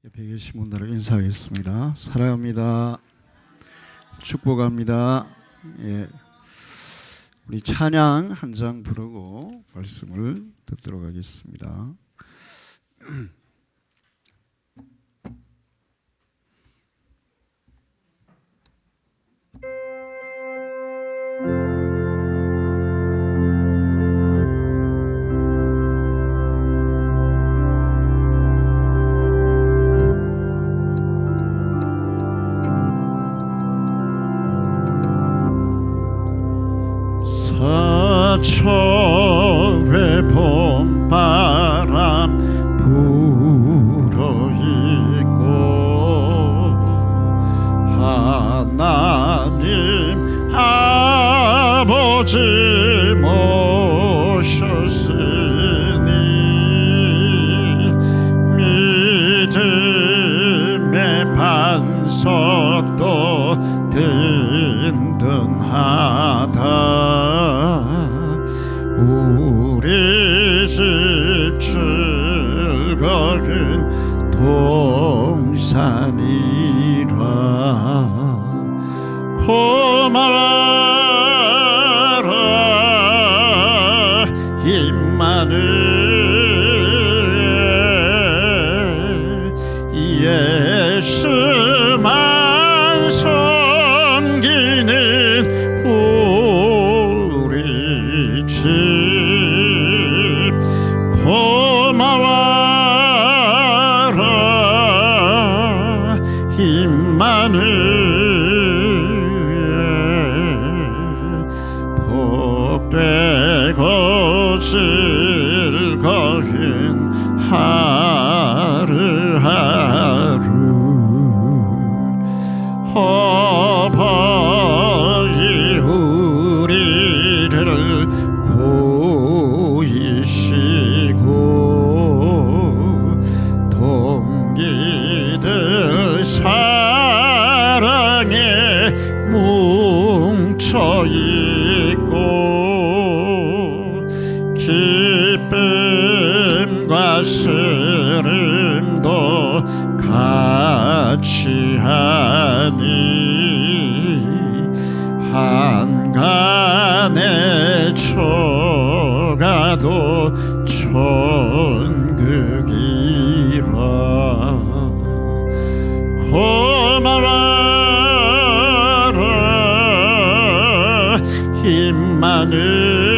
옆에 계신 분들에게 인사하겠습니다. 사랑합니다. 축복합니다. 예, 우리 찬양 한 장 부르고 말씀을 듣도록 하겠습니다. 서초의 봄바람 불어있고 하나님 아버지 모셨으니 믿음의 반석도 든든하다. 우리 집 즐거운 동산이라. 고마워라 임마누엘. 예수만 섬기는 우리 집. 고마워라 임마누엘. 복되고 즐거운 하루하루. 어버이 우리를 고이시고 동기들 사랑에 뭉쳐있고 기쁨과 슬픔도 같이 하니 한간의 초가도 천국이라. 고마워라 임마누엘.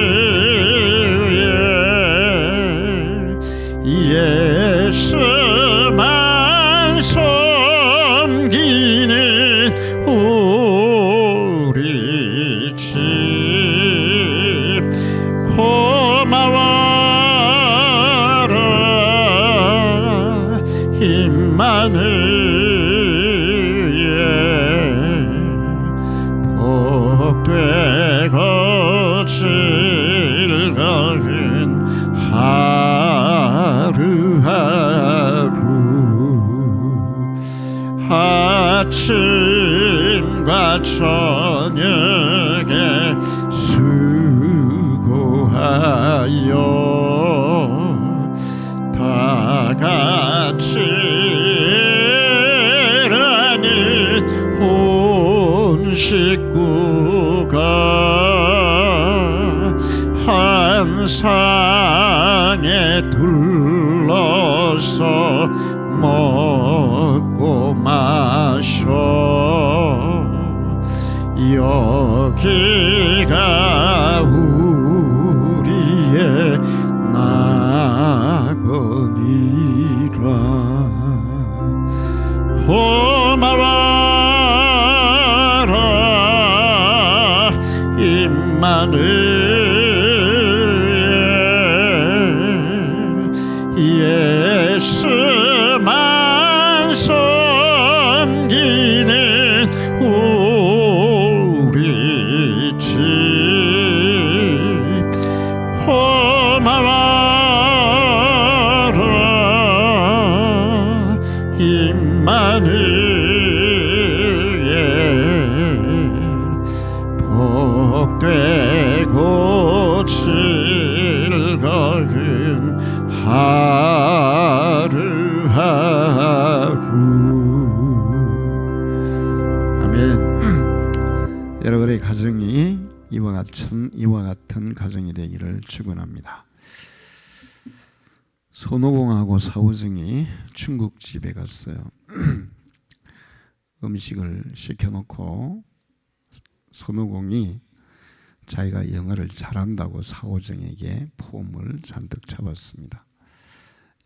예수만 섬기는 우리 집. 고마워라 임마누엘. 복되고 즐거운 하루하루. 아침과 저녁에 수고하여 다 같이 일하는 온 식구가 한 상에 둘러서 먹고 마셔. 여기가 우리의 낙원이라. 고마워라 임마누엘. 예수만 섬기는 우리 집. 고마워라 임마누엘. 복되고 즐거운 하루하루. 여러분의 가정이 이와 같은 가정이 되기를 축원합니다. 손오공하고 사오정이 중국집에 갔어요. 음식을 시켜놓고 손오공이 자기가 영어를 잘한다고 사오정에게 포음을 잔뜩 잡았습니다.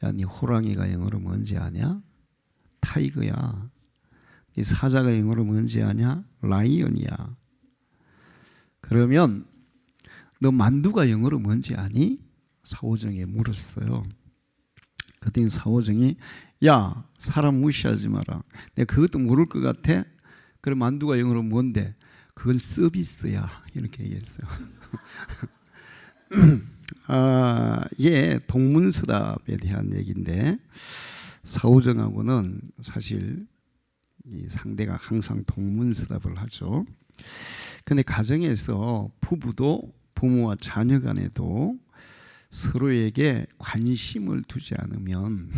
야, 네 호랑이가 영어로 뭔지 아냐? 타이거야. 네 사자가 영어로 뭔지 아냐? 라이언이야. 그러면 너 만두가 영어로 뭔지 아니? 사오정에 물었어요. 그랬더니 사오정이 야, 사람 무시하지 마라. 내가 그것도 모를 것 같아? 그럼 만두가 영어로 뭔데? 그건 서비스야. 이렇게 얘기했어요. 예, 동문서답에 대한 얘기인데 사오정하고는 사실 이 상대가 항상 동문서답을 하죠. 근데 가정에서 부부도 부모와 자녀 간에도 서로에게 관심을 두지 않으면,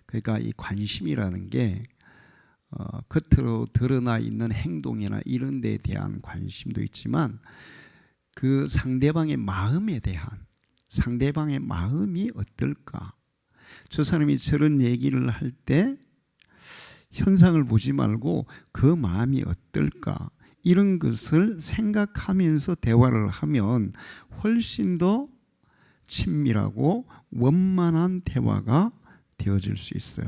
그러니까 이 관심이라는 게 겉으로 드러나 있는 행동이나 이런 데에 대한 관심도 있지만 그 상대방의 마음에 대한, 상대방의 마음이 어떨까, 저 사람이 저런 얘기를 할 때 현상을 보지 말고 그 마음이 어떨까, 이런 것을 생각하면서 대화를 하면 훨씬 더 친밀하고 원만한 대화가 되어질 수 있어요.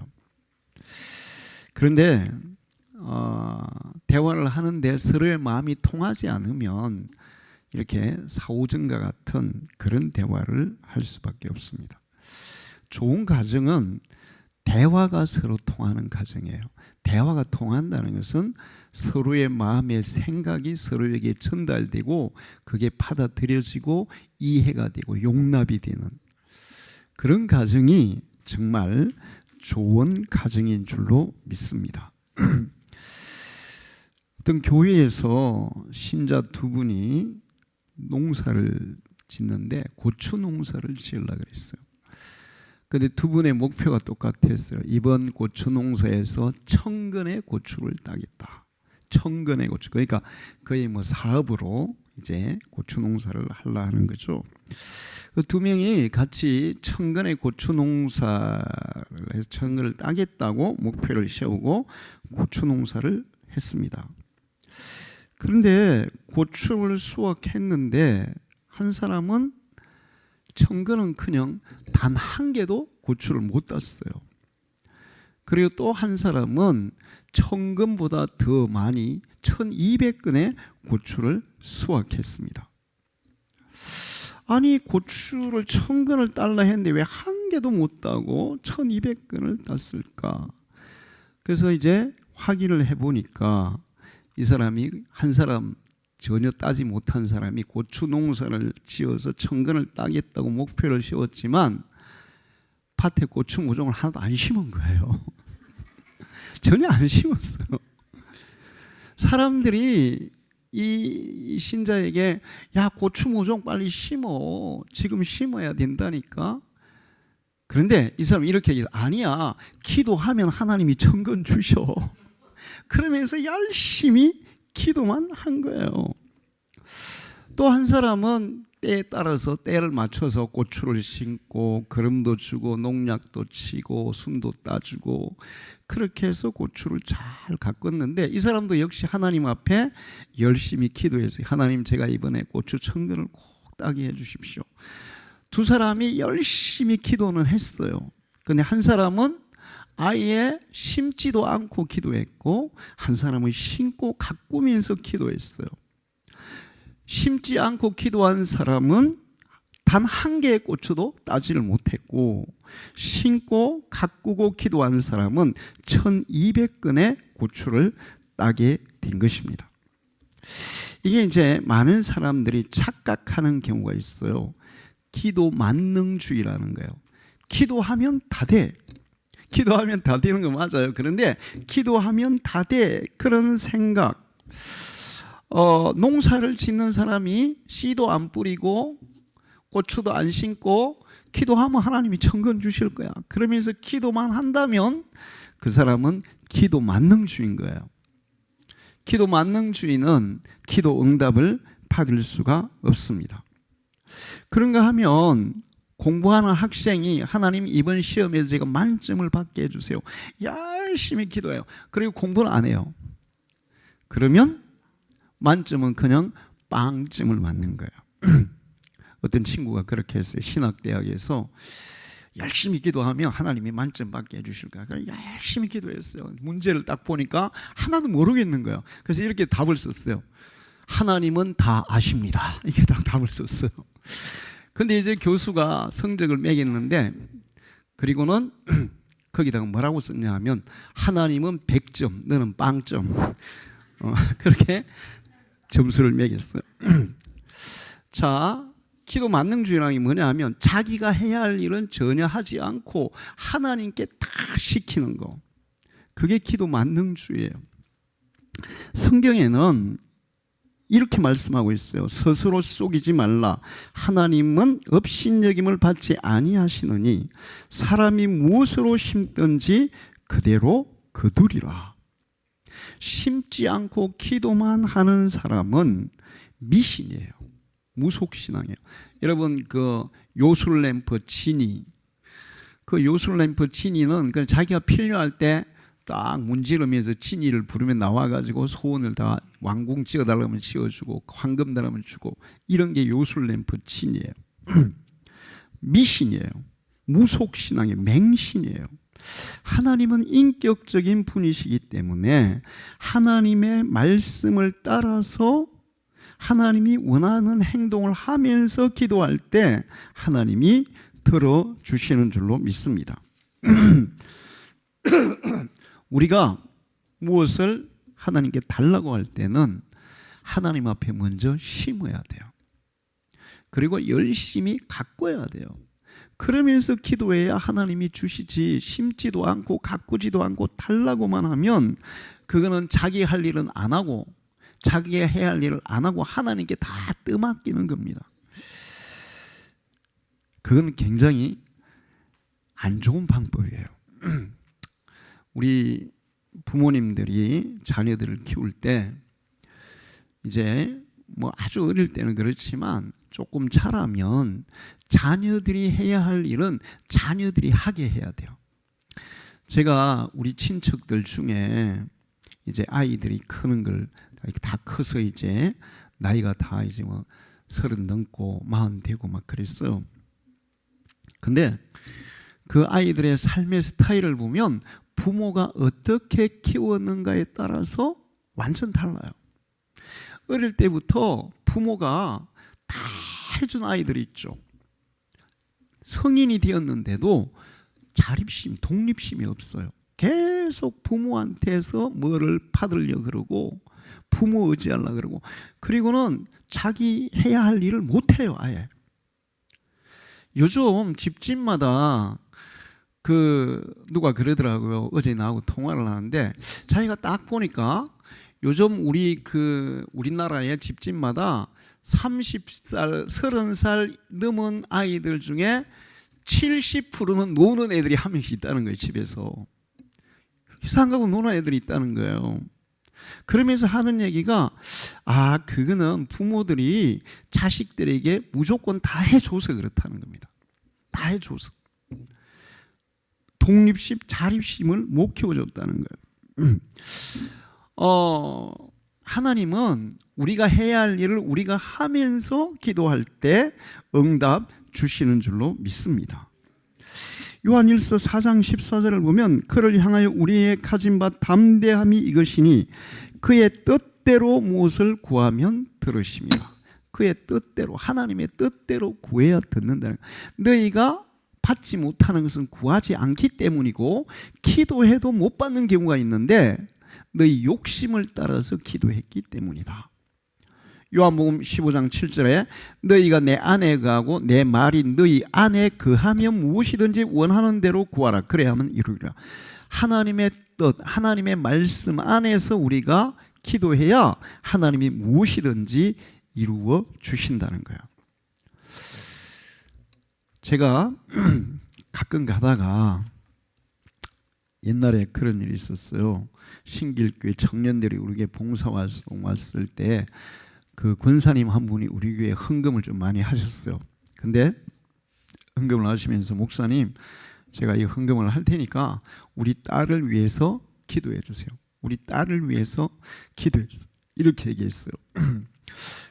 그런데 대화를 하는데 서로의 마음이 통하지 않으면 이렇게 사오정과 같은 그런 대화를 할 수밖에 없습니다. 좋은 가정은 대화가 서로 통하는 가정이에요. 대화가 통한다는 것은 서로의 마음의 생각이 서로에게 전달되고 그게 받아들여지고 이해가 되고 용납이 되는 그런 가정이 정말 좋은 가정인 줄로 믿습니다. 어떤 교회에서 신자 두 분이 농사를 짓는데 고추 농사를 지으려고 그랬어요. 그런데 두 분의 목표가 똑같았어요. 이번 고추 농사에서 1000근의 고추를 따겠다. 1000근의 고추. 그러니까 거의 뭐 사업으로 이제 고추 농사를 하려 하는 거죠. 그 두 명이 같이 1000근의 고추 농사를 해서 1000근을 따겠다고 목표를 세우고 고추 농사를 했습니다. 그런데 고추를 수확했는데 한 사람은 1000근은커녕 단 한 개도 고추를 못 땄어요. 그리고 또 한 사람은 1000근보다 더 많이 1200근의 고추를 수확했습니다. 아니, 고추를 1000근을 딸라 했는데 왜 한 개도 못 따고 1200근을 땄을까? 그래서 이제 확인을 해보니까 이 사람이, 한 사람 전혀 따지 못한 사람이 고추 농사를 지어서 1000근을 따겠다고 목표를 세웠지만 밭에 고추 모종을 하나도 안 심은 거예요. 전혀 안 심었어요. 사람들이 이 신자에게 야, 고추 모종 빨리 심어, 지금 심어야 된다니까. 그런데 이 사람이 이렇게 얘기해요. 아니야, 기도하면 하나님이 1000근 주셔. 그러면서 열심히 기도만 한 거예요. 또 한 사람은 때에 따라서 때를 맞춰서 고추를 심고 거름도 주고 농약도 치고 순도 따주고 그렇게 해서 고추를 잘 가꿨는데 이 사람도 역시 하나님 앞에 열심히 기도해서 하나님, 제가 이번에 고추 1000근을 꼭 따게 해 주십시오. 두 사람이 열심히 기도는 했어요. 근데 한 사람은 아예 심지도 않고 기도했고 한 사람은 심고 가꾸면서 기도했어요. 심지 않고 기도한 사람은 단 한 개의 고추도 따지를 못했고 심고 가꾸고 기도한 사람은 1200근의 고추를 따게 된 것입니다. 이게 이제 많은 사람들이 착각하는 경우가 있어요. 기도 만능주의라는 거예요. 기도하면 다 돼. 기도하면 다 되는 거 맞아요. 그런데 기도하면 다 돼, 그런 생각. 농사를 짓는 사람이 씨도 안 뿌리고 고추도 안 심고 기도하면 하나님이 1000근 주실 거야. 그러면서 기도만 한다면 그 사람은 기도 만능주의인 거예요. 기도 만능주의는 기도 응답을 받을 수가 없습니다. 그런가 하면 공부하는 학생이 하나님 이번 시험에서 제가 만점을 받게 해주세요. 열심히 기도해요. 그리고 공부는 안 해요. 그러면 만점은 그냥 빵점을 맞는 거예요. 어떤 친구가 그렇게 했어요. 신학대학에서 열심히 기도하면 하나님이 만점 받게 해주실 거야. 열심히 기도했어요. 문제를 딱 보니까 하나도 모르겠는 거예요. 그래서 이렇게 답을 썼어요. 하나님은 다 아십니다. 이게 딱 답을 썼어요. 근데 이제 교수가 성적을 매겼는데, 그리고는 거기다가 뭐라고 썼냐 하면 하나님은 100점, 너는 빵점. 그렇게 점수를 매겼어요. 자, 기도 만능주의라는 게 뭐냐 하면 자기가 해야 할 일은 전혀 하지 않고 하나님께 다 시키는 거. 그게 기도 만능주의예요. 성경에는 이렇게 말씀하고 있어요. 스스로 속이지 말라. 하나님은 업신여김을 받지 아니하시느니 사람이 무엇으로 심든지 그대로 거두리라. 심지 않고 기도만 하는 사람은 미신이에요. 무속신앙이에요. 여러분 그 요술램프 지니, 그 요술램프 지니는 그냥 자기가 필요할 때 딱 문지르면서 지니를 부르면 나와가지고 소원을 다 왕궁 찍어달라면 찍어주고 황금 달라면 주고, 이런 게 요술램프 지니예요. 미신이에요. 무속신앙이에요. 맹신이에요. 하나님은 인격적인 분이시기 때문에 하나님의 말씀을 따라서 하나님이 원하는 행동을 하면서 기도할 때 하나님이 들어주시는 줄로 믿습니다. 우리가 무엇을 하나님께 달라고 할 때는 하나님 앞에 먼저 심어야 돼요. 그리고 열심히 가꿔야 돼요. 그러면서 기도해야 하나님이 주시지, 심지도 않고 가꾸지도 않고 달라고만 하면 그거는 자기 할 일은 안 하고 자기가 해야 할 일을 안 하고 하나님께 다 떠맡기는 겁니다. 그건 굉장히 안 좋은 방법이에요. 우리 부모님들이 자녀들을 키울 때 이제 뭐 아주 어릴 때는 그렇지만 조금 자라면 자녀들이 해야 할 일은 자녀들이 하게 해야 돼요. 제가 우리 친척들 중에 이제 아이들이 크는 걸 다 커서 이제 나이가 다 이제 뭐 30 넘고 40 되고 막 그랬어요. 근데 그 아이들의 삶의 스타일을 보면 부모가 어떻게 키웠는가에 따라서 완전 달라요. 어릴 때부터 부모가 다 해준 아이들이 있죠. 성인이 되었는데도 자립심, 독립심이 없어요. 계속 부모한테서 뭐를 받으려고 그러고 부모 의지하려고 그러고, 그리고는 자기 해야 할 일을 못해요. 아예. 요즘 집집마다 누가 그러더라고요. 어제 나하고 통화를 하는데 자기가 딱 보니까 요즘 우리나라의 집집마다 30살, 30살 넘은 아이들 중에 70%는 노는 애들이 한 명씩 있다는 거예요. 집에서 상가고 노는 애들이 있다는 거예요. 그러면서 하는 얘기가, 그거는 부모들이 자식들에게 무조건 다 해줘서 그렇다는 겁니다. 다 해줘서. 독립심, 자립심을 못 키워줬다는 거예요. 하나님은 우리가 해야 할 일을 우리가 하면서 기도할 때 응답 주시는 줄로 믿습니다. 요한일서 4장 14절을 보면 그를 향하여 우리의 가진 바 담대함이 이것이니 그의 뜻대로 무엇을 구하면 들으십니다. 그의 뜻대로, 하나님의 뜻대로 구해야 듣는다는 거예요. 너희가 받지 못하는 것은 구하지 않기 때문이고 기도해도 못 받는 경우가 있는데 너희 욕심을 따라서 기도했기 때문이다. 요한복음 15장 7절에 너희가 내 안에 거하고 내 말이 너희 안에 거하면 무엇이든지 원하는 대로 구하라. 그래야 하면 이루리라. 하나님의 뜻, 하나님의 말씀 안에서 우리가 기도해야 하나님이 무엇이든지 이루어 주신다는 거예요. 제가 가끔 가다가 옛날에 그런 일이 있었어요. 신길교회 청년들이 우리 교회 봉사활동 왔을 때 그 권사님 한 분이 우리 교회에 헌금을 좀 많이 하셨어요. 근데 헌금을 하시면서 목사님, 제가 이 헌금을 할 테니까 우리 딸을 위해서 기도해 주세요. 우리 딸을 위해서 기도해 주세요. 이렇게 얘기했어요.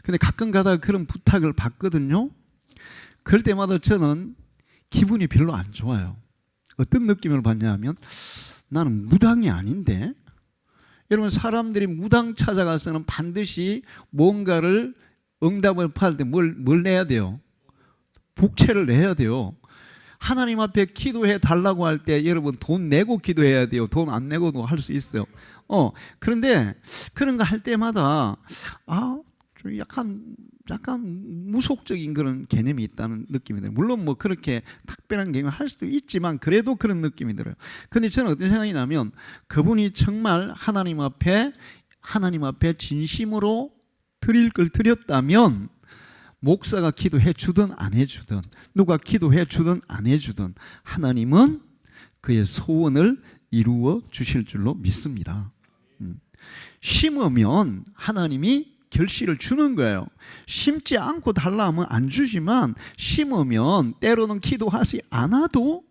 근데 가끔 가다가 그런 부탁을 받거든요. 그럴 때마다 저는 기분이 별로 안 좋아요. 어떤 느낌을 받냐 하면 나는 무당이 아닌데. 여러분, 사람들이 무당 찾아가서는 반드시 뭔가를 응답을 받을 때 뭘 내야 돼요? 복채를 내야 돼요. 하나님 앞에 기도해 달라고 할 때 여러분 돈 내고 기도해야 돼요. 돈 안 내고도 할 수 있어요. 그런데 그런 거 할 때마다 좀 약간 무속적인 그런 개념이 있다는 느낌이 들어요. 물론 뭐 그렇게 특별한 개념을 할 수도 있지만 그래도 그런 느낌이 들어요. 근데 저는 어떤 생각이 나면 그분이 정말 하나님 앞에 진심으로 드릴 걸 드렸다면 목사가 기도해 주든 안 해주든 누가 기도해 주든 안 해주든 하나님은 그의 소원을 이루어 주실 줄로 믿습니다. 심으면 하나님이 결실을 주는 거예요. 심지 않고 달라 하면 안 주지만 심으면 때로는 기도하지 않아도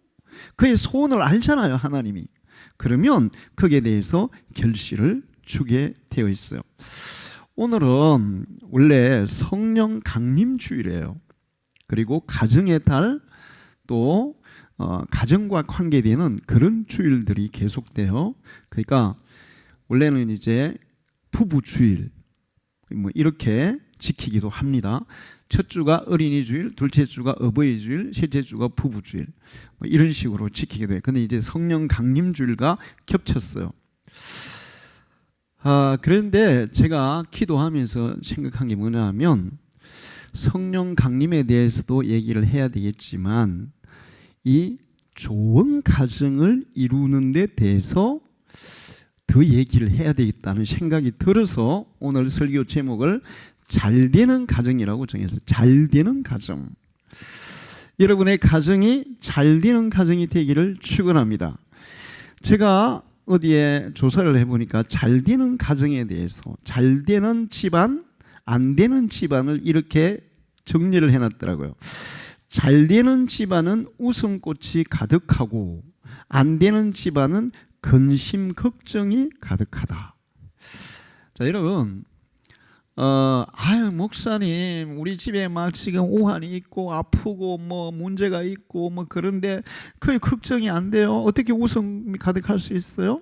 그의 소원을 알잖아요, 하나님이. 그러면 거기에 대해서 결실을 주게 되어 있어요. 오늘은 원래 성령 강림 주일이에요. 그리고 가정의 달, 또 가정과 관계되는 그런 주일들이 계속돼요. 그러니까 원래는 이제 부부 주일 뭐 이렇게 지키기도 합니다. 첫 주가 어린이 주일, 둘째 주가 어버이 주일, 셋째 주가 부부 주일, 뭐 이런 식으로 지키게 돼요. 근데 이제 성령 강림 주일과 겹쳤어요. 그런데 제가 기도하면서 생각한 게 뭐냐 하면 성령 강림에 대해서도 얘기를 해야 되겠지만 이 좋은 가정을 이루는 데 대해서 더 얘기를 해야 되겠다는 생각이 들어서 오늘 설교 제목을 잘되는 가정이라고 정했어요. 잘되는 가정. 여러분의 가정이 잘되는 가정이 되기를 축원합니다. 제가 어디에 조사를 해보니까 잘되는 가정에 대해서 잘되는 집안, 안 되는 집안을 이렇게 정리를 해놨더라고요. 잘되는 집안은 웃음꽃이 가득하고 안 되는 집안은 근심 걱정이 가득하다. 자, 여러분, 목사님, 우리 집에 막 지금 오한이 있고 아프고 뭐 문제가 있고 뭐 그런데 그게 걱정이 안 돼요. 어떻게 웃음이 가득할 수 있어요?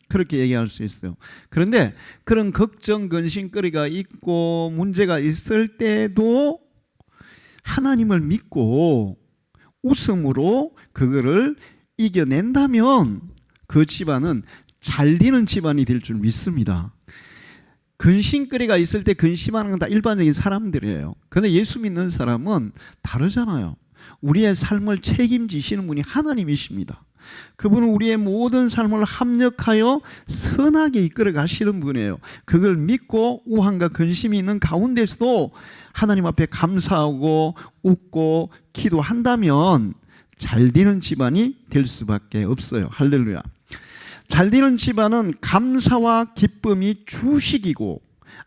그렇게 얘기할 수 있어요. 그런데 그런 걱정, 근심거리가 있고 문제가 있을 때도 하나님을 믿고 웃음으로 그거를 이겨낸다면 그 집안은 잘 되는 집안이 될 줄 믿습니다. 근심거리가 있을 때 근심하는 건 다 일반적인 사람들이에요. 그런데 예수 믿는 사람은 다르잖아요. 우리의 삶을 책임지시는 분이 하나님이십니다. 그분은 우리의 모든 삶을 합력하여 선하게 이끌어 가시는 분이에요. 그걸 믿고 우환과 근심이 있는 가운데서도 하나님 앞에 감사하고 웃고 기도한다면 잘 되는 집안이 될 수밖에 없어요. 할렐루야. 잘 되는 집안은 감사와 기쁨이 주식이고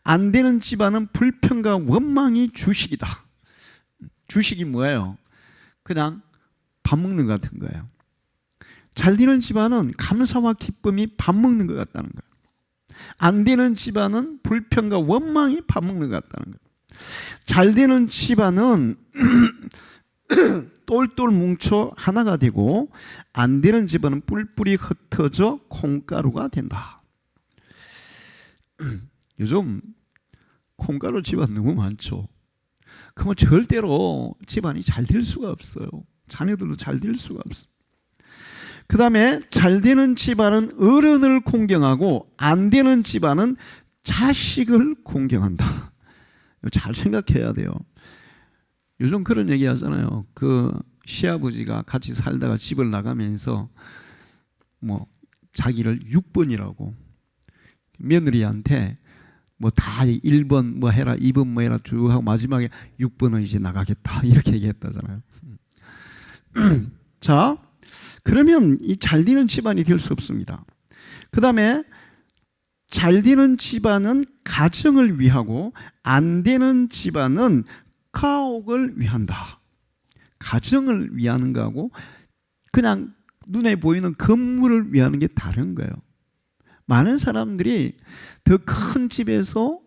안 되는 집안은 불평과 원망이 주식이다. 주식이 뭐예요? 그냥 밥 먹는 것 같은 거예요. 잘 되는 집안은 감사와 기쁨이 밥 먹는 것 같다는 거예요. 안 되는 집안은 불평과 원망이 밥 먹는 것 같다는 거예요. 잘 되는 집안은 똘똘 뭉쳐 하나가 되고 안 되는 집안은 뿔뿔이 흩어져 콩가루가 된다. 요즘 콩가루 집안 너무 많죠. 그러면 절대로 집안이 잘 될 수가 없어요. 자녀들도 잘 될 수가 없어요. 그 다음에 잘 되는 집안은 어른을 공경하고 안 되는 집안은 자식을 공경한다. 잘 생각해야 돼요. 요즘 그런 얘기 하잖아요. 그 시아버지가 같이 살다가 집을 나가면서 뭐 자기를 6번이라고 며느리한테 뭐 다 1번 뭐 해라 2번 뭐 해라 쭉 하고 마지막에 6번은 이제 나가겠다 이렇게 얘기했다잖아요. 자, 그러면 이 잘 되는 집안이 될 수 없습니다. 그 다음에 잘 되는 집안은 가정을 위하고 안 되는 집안은 가옥을 위한다. 가정을 위하는 거하고 그냥 눈에 보이는 건물을 위하는 게 다른 거예요. 많은 사람들이 더 큰 집에서,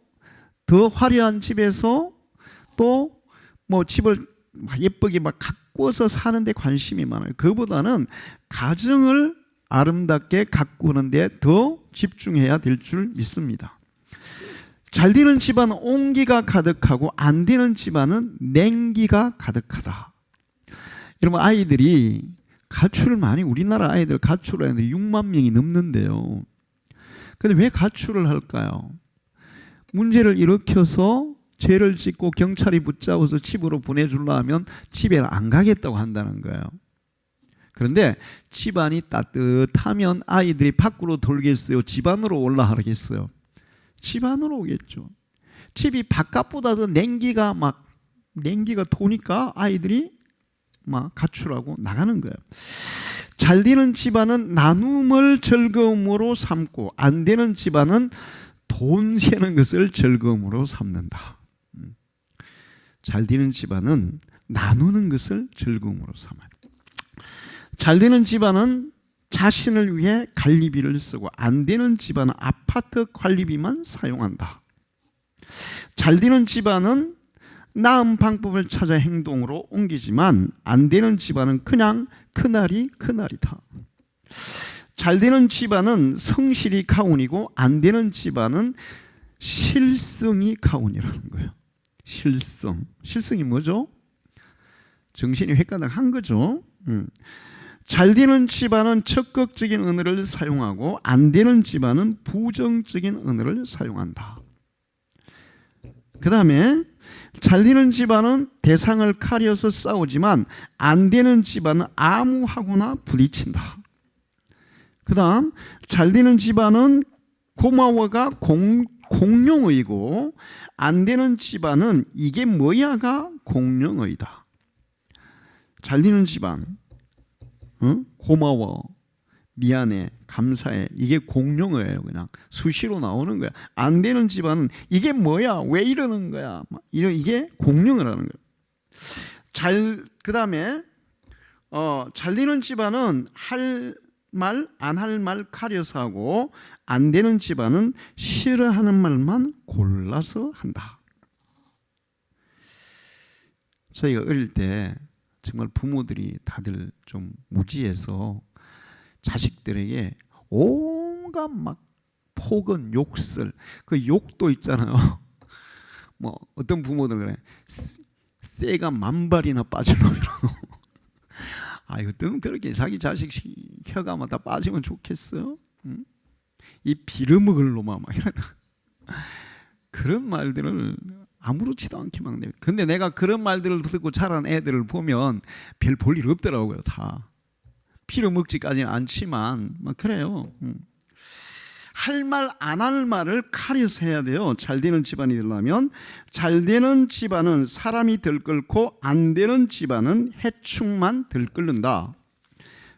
더 화려한 집에서 또 뭐 집을 예쁘게 막 가꾸어서 사는 데 관심이 많아요. 그보다는 가정을 아름답게 가꾸는 데 더 집중해야 될 줄 믿습니다. 잘 되는 집안은 온기가 가득하고 안 되는 집안은 냉기가 가득하다. 여러분, 아이들이 가출을 많이, 우리나라 아이들 가출하는 애들이 6만 명이 넘는데요. 근데 왜 가출을 할까요? 문제를 일으켜서 죄를 짓고 경찰이 붙잡아서 집으로 보내주려 하면 집에 안 가겠다고 한다는 거예요. 그런데 집안이 따뜻하면 아이들이 밖으로 돌겠어요? 집 안으로 올라가겠어요? 집 안으로 오겠죠. 집이 바깥보다도 냉기가 도니까 아이들이 막 가출하고 나가는 거예요. 잘 되는 집안은 나눔을 즐거움으로 삼고 안 되는 집안은 돈 세는 것을 즐거움으로 삼는다. 잘 되는 집안은 나누는 것을 즐거움으로 삼아요. 잘 되는 집안은 자신을 위해 관리비를 쓰고 안 되는 집안은 아파트 관리비만 사용한다. 잘 되는 집안은 나은 방법을 찾아 행동으로 옮기지만 안 되는 집안은 그냥 그날이 그날이다. 잘 되는 집안은 성실이 가운이고 안 되는 집안은 실성이 가운이라는 거예요. 실성이 뭐죠? 정신이 획가닥한 거죠. 잘 되는 집안은 적극적인 언어를 사용하고 안 되는 집안은 부정적인 언어를 사용한다. 그 다음에 잘 되는 집안은 대상을 가려서 싸우지만 안 되는 집안은 암호하거나 부딪힌다. 그 다음 잘 되는 집안은 고마워가 공룡의고 안 되는 집안은 이게 뭐야가 공룡의다. 잘 되는 집안, 고마워, 미안해, 감사해, 이게 공룡어예요. 그냥 수시로 나오는 거야. 안 되는 집안은 이게 뭐야, 왜 이러는 거야, 이게 공룡어라는 거예요. 그 다음에 잘 되는 집안은 할 말, 안 할 말 가려서 하고 안 되는 집안은 싫어하는 말만 골라서 한다. 저희가 어릴 때 정말 부모들이 다들 좀 무지해서 자식들에게 온갖 막 폭언, 욕설, 그 욕도 있잖아요. 뭐 어떤 부모들 그래, 쇠가 만발이나 빠진 놈이라고. 어떤 그렇게 자기 자식 혀가 다 빠지면 좋겠어? 응? 이 빌어먹을 놈아 막 이런 그런 말들을 아무렇지도 않게 막 내요. 근데 내가 그런 말들을 듣고 자란 애들을 보면 별 볼 일 없더라고요. 다 빌어먹지까지는 않지만 막 그래요. 할 말 안 할 말을 가려서 해야 돼요. 잘 되는 집안이 되려면. 잘 되는 집안은 사람이 들끓고 안 되는 집안은 해충만 들끓는다.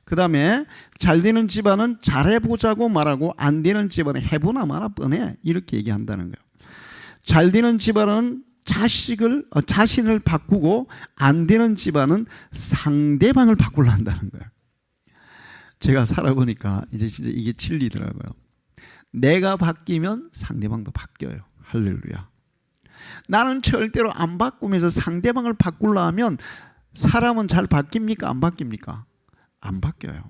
그 다음에 잘 되는 집안은 잘해보자고 말하고 안 되는 집안은 해보나 마나 뻔해, 이렇게 얘기한다는 거예요. 잘 되는 집안은 자신을 바꾸고 안 되는 집안은 상대방을 바꾸려 한다는 거예요. 제가 살아보니까 이제 진짜 이게 진리더라고요. 내가 바뀌면 상대방도 바뀌어요. 할렐루야. 나는 절대로 안 바꾸면서 상대방을 바꾸려 하면 사람은 잘 바뀝니까? 안 바뀝니까? 안 바뀌어요.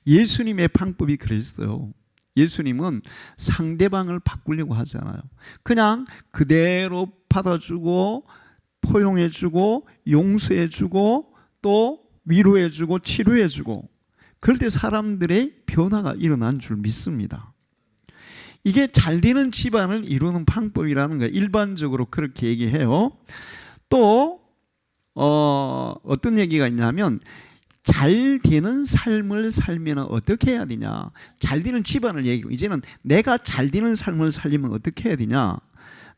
예수님의 방법이 그랬어요. 예수님은 상대방을 바꾸려고 하지 않아요. 그냥 그대로 받아주고 포용해주고 용서해주고 또 위로해주고 치료해주고, 그럴 때 사람들의 변화가 일어난 줄 믿습니다. 이게 잘 되는 집안을 이루는 방법이라는 거예요. 일반적으로 그렇게 얘기해요. 또 어떤 얘기가 있냐면 잘 되는 삶을 살면 어떻게 해야 되냐. 잘 되는 집안을 얘기하고 이제는 내가 잘 되는 삶을 살려면 어떻게 해야 되냐.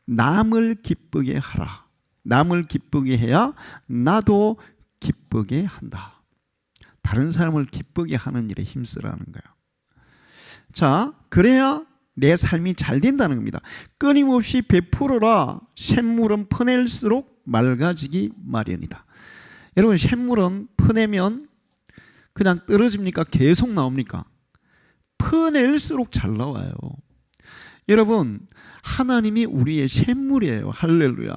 남을 기쁘게 하라. 남을 기쁘게 해야 나도 기쁘게 한다. 다른 사람을 기쁘게 하는 일에 힘쓰라는 거예요. 자, 그래야 내 삶이 잘 된다는 겁니다. 끊임없이 베풀어라. 샘물은 퍼낼수록 맑아지기 마련이다. 여러분, 샘물은 퍼내면 그냥 떨어집니까? 계속 나옵니까? 퍼낼수록 잘 나와요. 여러분, 하나님이 우리의 샘물이에요. 할렐루야.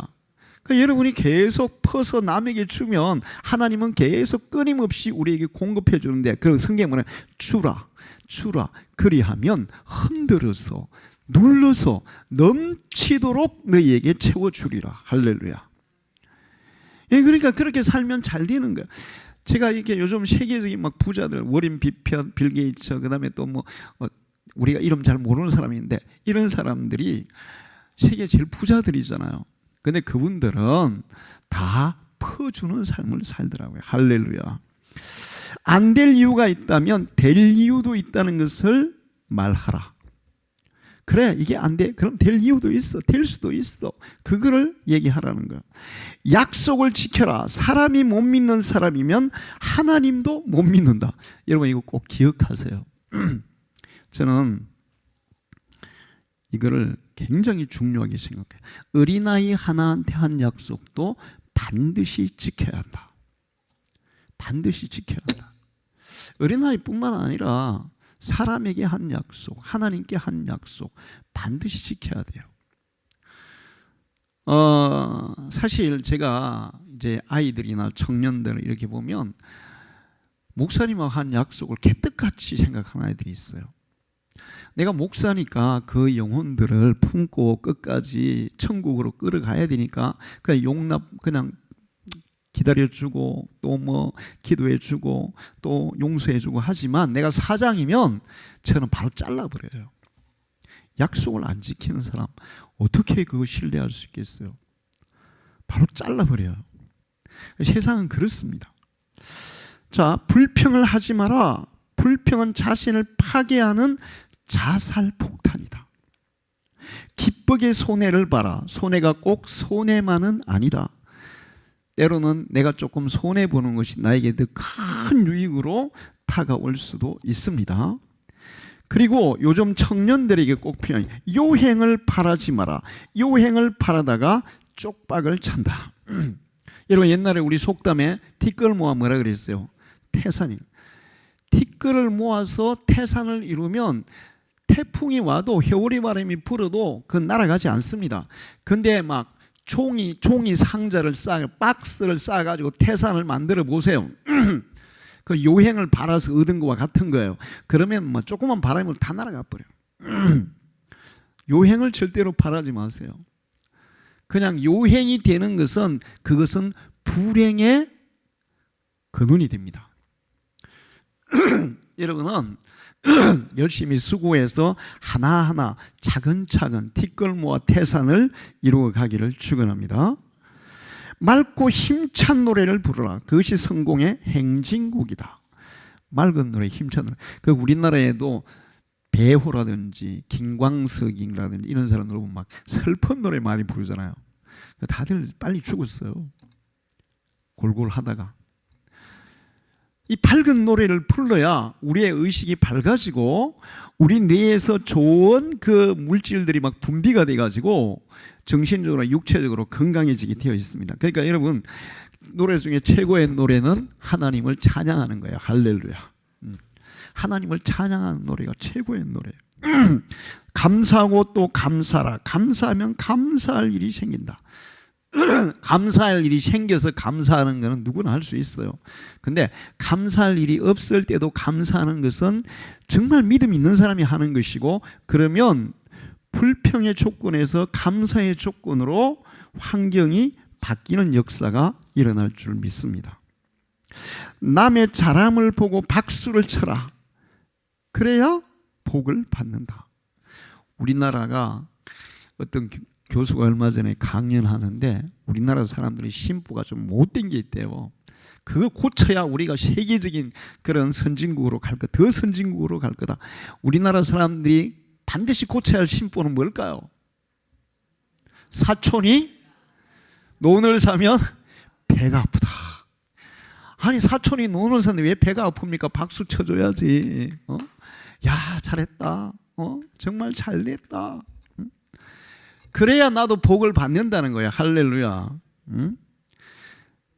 그러니까 여러분이 계속 퍼서 남에게 주면 하나님은 계속 끊임없이 우리에게 공급해 주는데, 그런 성경은 주라 그리하면 흔들어서 눌러서 넘치도록 너희에게 채워주리라. 할렐루야. 예, 그러니까 그렇게 살면 잘 되는 거야. 제가 이렇게 요즘 세계적인 막 부자들, 워렌 버핏, 빌 게이츠, 그다음에 또 뭐 우리가 이름 잘 모르는 사람인데, 이런 사람들이 세계 제일 부자들이잖아요. 근데 그분들은 다 퍼주는 삶을 살더라고요. 할렐루야. 안 될 이유가 있다면 될 이유도 있다는 것을 말하라. 그래, 이게 안 돼. 그럼 될 이유도 있어. 될 수도 있어. 그거를 얘기하라는 거야. 약속을 지켜라. 사람이 못 믿는 사람이면 하나님도 못 믿는다. 여러분, 이거 꼭 기억하세요. 저는 이거를 굉장히 중요하게 생각해요. 어린아이 하나한테 한 약속도 반드시 지켜야 한다. 반드시 지켜야 한다. 어린아이뿐만 아니라 사람에게 한 약속, 하나님께 한 약속 반드시 지켜야 돼요. 사실 제가 이제 아이들이나 청년들을 이렇게 보면 목사님하고 한 약속을 개떡같이 생각하는 아이들이 있어요. 내가 목사니까 그 영혼들을 품고 끝까지 천국으로 끌어가야 되니까 그냥 기다려주고 또 뭐 기도해주고 또 용서해주고 하지만, 내가 사장이면 저는 바로 잘라버려요. 약속을 안 지키는 사람 어떻게 그거 신뢰할 수 있겠어요? 바로 잘라버려요. 세상은 그렇습니다. 자, 불평을 하지 마라. 불평은 자신을 파괴하는 자살폭탄이다. 기쁘게 손해를 봐라. 손해가 꼭 손해만은 아니다. 때로는 내가 조금 손해보는 것이 나에게 더 큰 유익으로 다가올 수도 있습니다. 그리고 요즘 청년들에게 꼭 필요한 요행을 바라지 마라. 요행을 바라다가 쪽박을 찬다. 여러분, 옛날에 우리 속담에 티끌 모아 뭐라 그랬어요? 태산이. 티끌을 모아서 태산을 이루면 태풍이 와도 해오리 바람이 불어도 그건 날아가지 않습니다. 근데 막 종이 상자를 박스를 쌓아가지고 태산을 만들어 보세요. 그 요행을 바라서 얻은 것과 같은 거예요. 그러면 뭐 조그만 바람이 다 날아가 버려요. 요행을 절대로 바라지 마세요. 그냥 요행이 되는 것은 그것은 불행의 근원이 됩니다. 여러분은 열심히 수고해서 하나하나 차근차근 티끌 모아 태산을 이루어 가기를 축원합니다. 맑고 힘찬 노래를 부르라. 그것이 성공의 행진곡이다. 맑은 노래, 힘찬 노래. 그 우리나라에도 배호라든지 김광석이라든지 이런 사람들 보면 막 슬픈 노래 많이 부르잖아요. 다들 빨리 죽었어요. 골골 하다가. 이 밝은 노래를 불러야 우리의 의식이 밝아지고 우리 뇌에서 좋은 그 물질들이 막 분비가 돼가지고 정신적으로 육체적으로 건강해지게 되어 있습니다. 그러니까 여러분, 노래 중에 최고의 노래는 하나님을 찬양하는 거예요. 할렐루야. 하나님을 찬양하는 노래가 최고의 노래예요. 감사하고 또 감사라. 감사하면 감사할 일이 생긴다. 감사할 일이 생겨서 감사하는 것은 누구나 할 수 있어요. 근데 감사할 일이 없을 때도 감사하는 것은 정말 믿음 있는 사람이 하는 것이고, 그러면 불평의 조건에서 감사의 조건으로 환경이 바뀌는 역사가 일어날 줄 믿습니다. 남의 잘함을 보고 박수를 쳐라. 그래야 복을 받는다. 우리나라가 어떤 교수가 얼마 전에 강연하는데 우리나라 사람들이 심보가 좀 못된 게 있대요. 그거 고쳐야 우리가 세계적인 그런 선진국으로 갈 거다. 더 선진국으로 갈 거다. 우리나라 사람들이 반드시 고쳐야 할 심보는 뭘까요? 사촌이 논을 사면 배가 아프다. 아니 사촌이 노는 사는데 왜 배가 아픕니까? 박수 쳐줘야지. 야 잘했다. 정말 잘됐다. 그래야 나도 복을 받는다는 거야. 할렐루야.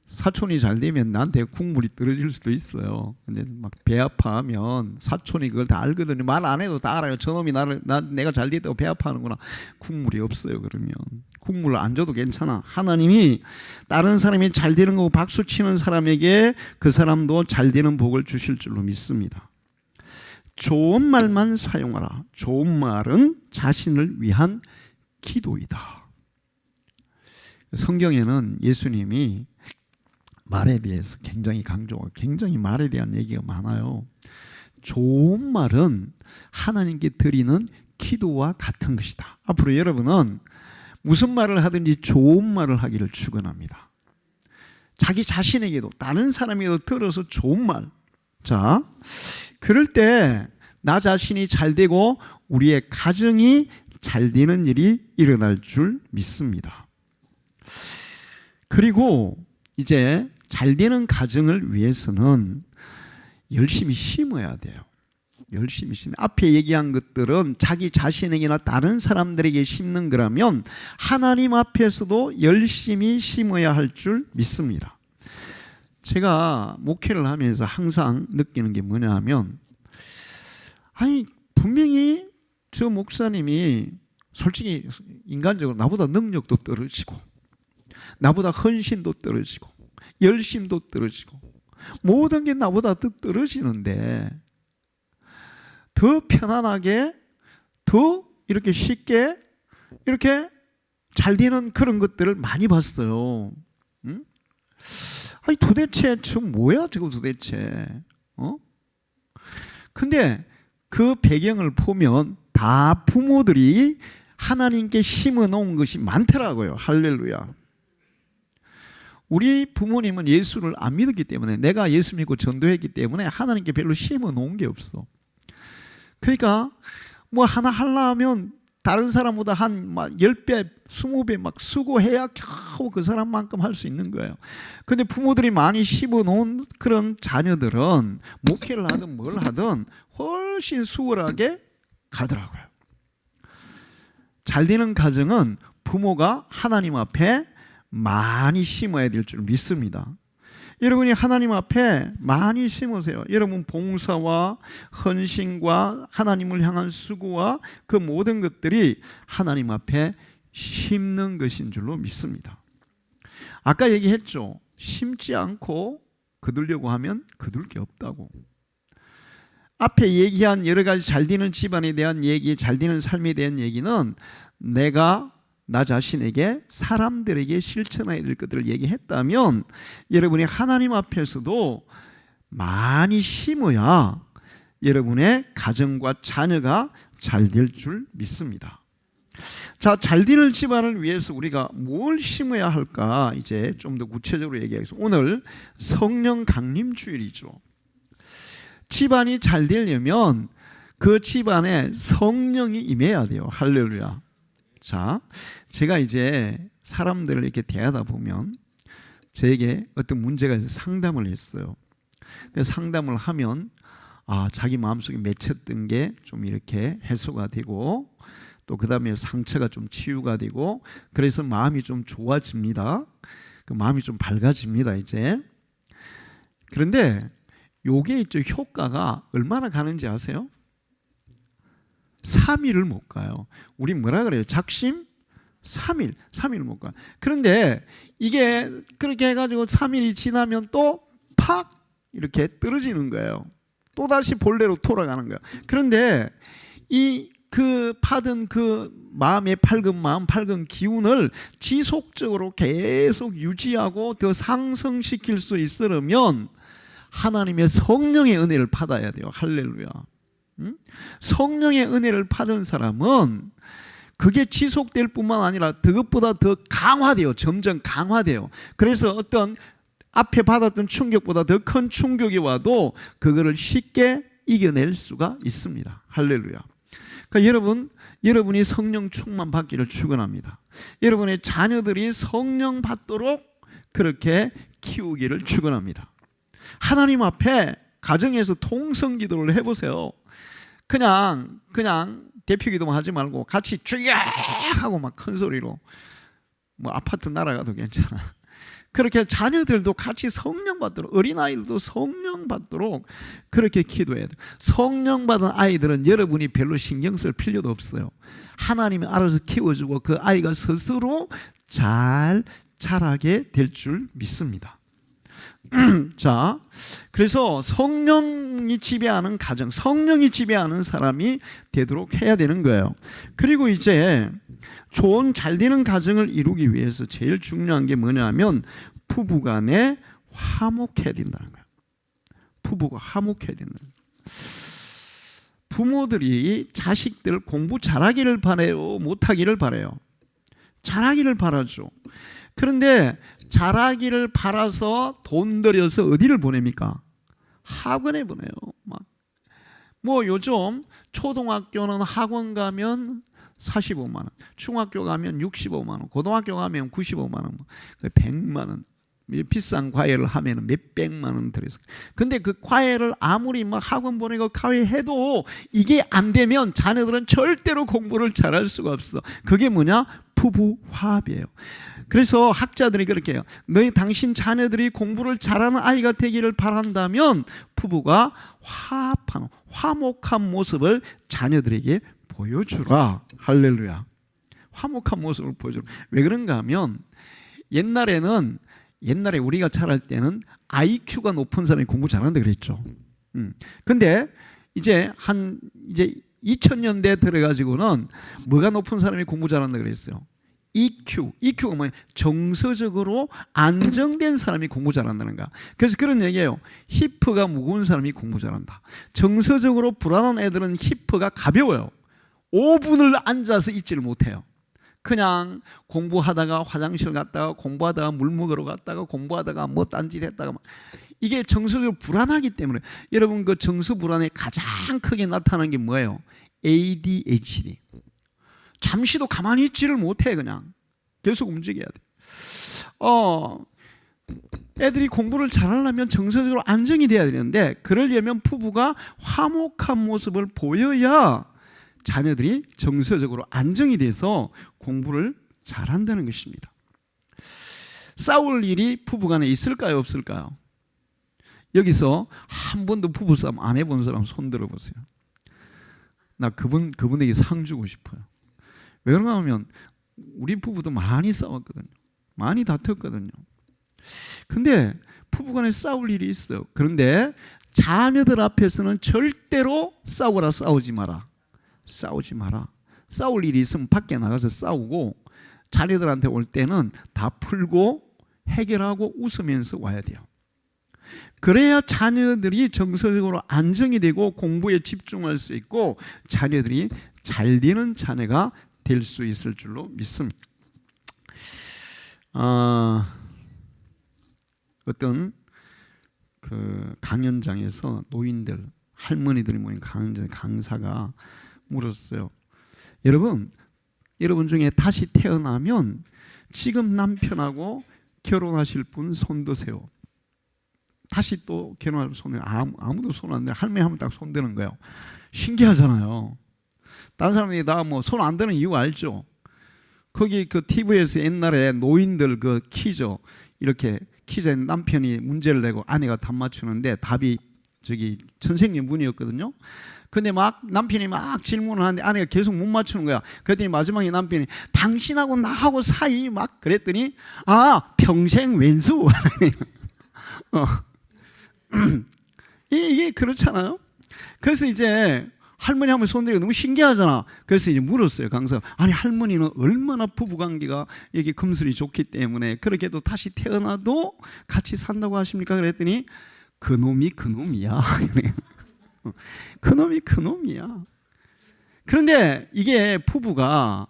사촌이 잘 되면 나한테 국물이 떨어질 수도 있어요. 근데 막 배 아파하면 사촌이 그걸 다 알거든요. 말 안 해도 다 알아요. 저놈이 내가 잘 됐다고 배 아파하는구나. 국물이 없어요. 그러면 국물을 안 줘도 괜찮아. 하나님이 다른 사람이 잘 되는 거 박수 치는 사람에게 그 사람도 잘 되는 복을 주실 줄로 믿습니다. 좋은 말만 사용하라. 좋은 말은 자신을 위한 기도이다. 성경에는 예수님이 말에 대해서 굉장히 강조하고 굉장히 말에 대한 얘기가 많아요. 좋은 말은 하나님께 드리는 기도와 같은 것이다. 앞으로 여러분은 무슨 말을 하든지 좋은 말을 하기를 축원합니다. 자기 자신에게도 다른 사람에게도 들어서 좋은 말. 자, 그럴 때 나 자신이 잘 되고 우리의 가정이 잘 되는 일이 일어날 줄 믿습니다. 그리고 이제 잘 되는 가정을 위해서는 열심히 심어야 돼요. 열심히 심어. 앞에 얘기한 것들은 자기 자신에게나 다른 사람들에게 심는 거라면 하나님 앞에서도 열심히 심어야 할 줄 믿습니다. 제가 목회를 하면서 항상 느끼는 게 뭐냐 하면, 아니 분명히 저 목사님이 솔직히 인간적으로 나보다 능력도 떨어지고 나보다 헌신도 떨어지고 열심도 떨어지고 모든 게 나보다 더 떨어지는데 더 편안하게 더 이렇게 쉽게 이렇게 잘 되는 그런 것들을 많이 봤어요. 응? 아니 도대체 저 뭐야 저거 도대체. 근데 그 배경을 보면 다 부모들이 하나님께 심어 놓은 것이 많더라고요. 할렐루야. 우리 부모님은 예수를 안 믿었기 때문에, 내가 예수 믿고 전도했기 때문에 하나님께 별로 심어 놓은 게 없어. 그러니까 뭐 하나 하려면 다른 사람보다 한 막 10배, 20배 막 수고해야 겨우 그 사람만큼 할 수 있는 거예요. 근데 부모들이 많이 심어 놓은 그런 자녀들은 목회를 하든 뭘 하든 훨씬 수월하게 가더라고요. 잘 되는 가정은 부모가 하나님 앞에 많이 심어야 될 줄 믿습니다. 여러분이 하나님 앞에 많이 심으세요. 여러분 봉사와 헌신과 하나님을 향한 수고와 그 모든 것들이 하나님 앞에 심는 것인 줄로 믿습니다. 아까 얘기했죠. 심지 않고 거두려고 하면 거둘 게 없다고. 앞에 얘기한 여러 가지 잘 되는 집안에 대한 얘기, 잘 되는 삶에 대한 얘기는 내가 나 자신에게 사람들에게 실천해야 될 것들을 얘기했다면 여러분이 하나님 앞에서도 많이 심어야 여러분의 가정과 자녀가 잘 될 줄 믿습니다. 자, 잘 되는 집안을 위해서 우리가 뭘 심어야 할까 이제 좀 더 구체적으로 얘기하겠습니다. 오늘 성령 강림 주일이죠. 집안이 잘 되려면 그 집안에 성령이 임해야 돼요. 할렐루야. 자, 제가 이제 사람들을 이렇게 대하다 보면 저에게 어떤 문제가 있어서 상담을 했어요. 상담을 하면 자기 마음속에 맺혔던 게 좀 이렇게 해소가 되고 또 그 다음에 상처가 좀 치유가 되고 그래서 마음이 좀 좋아집니다. 그 마음이 좀 밝아집니다 이제. 그런데 요게 있죠. 효과가 얼마나 가는지 아세요? 3일을 못 가요. 우리 뭐라 그래요? 작심 3일을 못 가. 그런데 이게 그렇게 해가지고 3일이 지나면 또 팍 이렇게 떨어지는 거예요. 또 다시 본래로 돌아가는 거예요. 그런데 그 받은 그 마음의 밝은 마음, 밝은 기운을 지속적으로 계속 유지하고 더 상승시킬 수 있으려면 하나님의 성령의 은혜를 받아야 돼요. 할렐루야. 성령의 은혜를 받은 사람은 그게 지속될 뿐만 아니라 그것보다 더 강화돼요. 점점 강화돼요. 그래서 어떤 앞에 받았던 충격보다 더 큰 충격이 와도 그거를 쉽게 이겨낼 수가 있습니다. 할렐루야. 그러니까 여러분이 성령 충만 받기를 축원합니다. 여러분의 자녀들이 성령 받도록 그렇게 키우기를 축원합니다. 하나님 앞에 가정에서 통성기도를 해보세요. 그냥 대표기도만 하지 말고 같이 주야 하고 막 큰 소리로, 뭐 아파트 날아가도 괜찮아. 그렇게 자녀들도 같이 성령 받도록, 어린아이들도 성령 받도록 그렇게 기도해야 돼요. 성령 받은 아이들은 여러분이 별로 신경 쓸 필요도 없어요. 하나님이 알아서 키워주고 그 아이가 스스로 잘 자라게 될 줄 믿습니다. 자, 그래서 성령이 지배하는 가정, 성령이 지배하는 사람이 되도록 해야 되는 거예요. 그리고 이제 좋은 잘 되는 가정을 이루기 위해서 제일 중요한 게 뭐냐면 부부간에 화목해야 된다는 거예요. 부부가 화목해야 된다는 거예요. 부모들이 자식들 공부 잘하기를 바라요, 못하기를 바라요? 잘하기를 바라죠. 그런데 잘하기를 바라서 돈 들여서 어디를 보냅니까? 학원에 보내요. 뭐 요즘 초등학교는 학원 가면 45만 원, 중학교 가면 65만 원, 고등학교 가면 95만 원, 100만 원. 비싼 과외를 하면 몇백만 원 들여서. 근데 그 과외를 아무리 막 학원 보내고 과외해도 이게 안 되면 자녀들은 절대로 공부를 잘할 수가 없어. 그게 뭐냐? 부부 화합이에요. 그래서 학자들이 그렇게 해요. 당신 자녀들이 공부를 잘하는 아이가 되기를 바란다면 부부가 화합하는, 화목한 모습을 자녀들에게 보여주라. 할렐루야. 화목한 모습을 보여주라. 왜 그런가 하면 옛날에 우리가 자랄 때는 IQ가 높은 사람이 공부 잘한다 그랬죠. 근데 이제 2000년대 들어가지고는 뭐가 높은 사람이 공부 잘한다 그랬어요? EQ가 뭐예요? 정서적으로 안정된 사람이 공부 잘한다는 거야. 그래서 그런 얘기예요. 히프가 무거운 사람이 공부 잘한다. 정서적으로 불안한 애들은 히프가 가벼워요. 5분을 앉아서 있지를 못해요. 그냥 공부하다가 화장실 갔다가, 공부하다가 물 먹으러 갔다가, 공부하다가 뭐 딴짓 했다가, 이게 정서적으로 불안하기 때문에. 여러분, 그 정서 불안에 가장 크게 나타나는 게 뭐예요? ADHD. 잠시도 가만히 있지를 못해. 그냥 계속 움직여야 돼. 애들이 공부를 잘하려면 정서적으로 안정이 돼야 되는데, 그러려면 부부가 화목한 모습을 보여야 자녀들이 정서적으로 안정이 돼서 공부를 잘한다는 것입니다. 싸울 일이 부부간에 있을까요, 없을까요? 여기서 한 번도 부부싸움 안 해본 사람 손 들어보세요. 나 그분에게 상 주고 싶어요. 왜 그런가 하면 우리 부부도 많이 싸웠거든요. 많이 다퉜거든요. 근데 부부간에 싸울 일이 있어요. 그런데 자녀들 앞에서는 절대로 싸우지 마라. 싸우지 마라. 싸울 일이 있으면 밖에 나가서 싸우고, 자녀들한테 올 때는 다 풀고 해결하고 웃으면서 와야 돼요. 그래야 자녀들이 정서적으로 안정이 되고 공부에 집중할 수 있고 자녀들이 잘 되는 자녀가 될 수 있을 줄로 믿습니다. 어떤 그 강연장에서 노인들, 할머니들이 모인 강사가 물었어요. 여러분 중에 다시 태어나면 지금 남편하고 결혼하실 분 손 드세요. 다시 또 결혼할 손을 아무도 손 안 대. 할머니 하면 딱 손 드는 거예요. 신기하잖아요. 다른 사람들이 다 뭐 손 안 드는 이유 알죠? 거기 그 TV에서 옛날에 노인들 그 퀴즈, 이렇게 퀴즈에 남편이 문제를 내고 아내가 답 맞추는데 답이 선생님 분이었거든요. 근데 막 남편이 막 질문을 하는데 아내가 계속 못 맞추는 거야. 그랬더니 마지막에 남편이 당신하고 나하고 사이 막 그랬더니 평생 왼수. 이게 그렇잖아요. 그래서 이제 할머니 하면 손들이가 너무 신기하잖아. 그래서 이제 물었어요, 강사가. 아니, 할머니는 얼마나 부부관계가 이게 금슬이 좋기 때문에 그렇게도 다시 태어나도 같이 산다고 하십니까? 그랬더니 그놈이 그놈이야. 그놈이 그놈이야. 그런데 이게 부부가